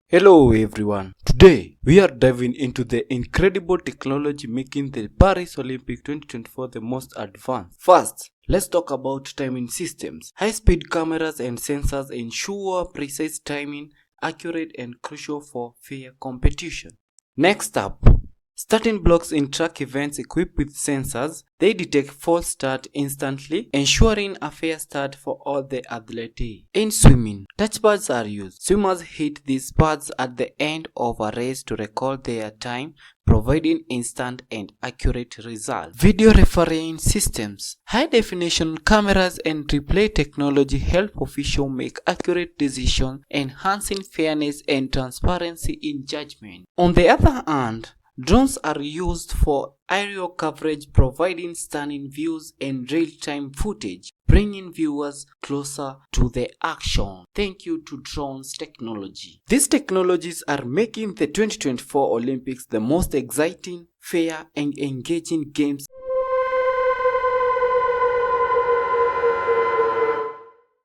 Hello everyone. Today we are diving into the incredible technology making the Paris Olympic 2024 the most advanced. First, let's talk about timing systems. High-speed cameras and sensors ensure precise timing, accurate and crucial for fair competition. Next up, starting blocks in track events equipped with sensors, they detect false start instantly, ensuring a fair start for all the athletes. In swimming, touch pads are used. Swimmers hit these pads at the end of a race to record their time, providing instant and accurate results. Video refereeing systems. High-definition cameras and replay technology help officials make accurate decisions, enhancing fairness and transparency in judgment. On the other hand, drones are used for aerial coverage, providing stunning views and real-time footage, bringing viewers closer to the action. Thank you to drones technology. These technologies are making the 2024 Olympics the most exciting, fair and engaging games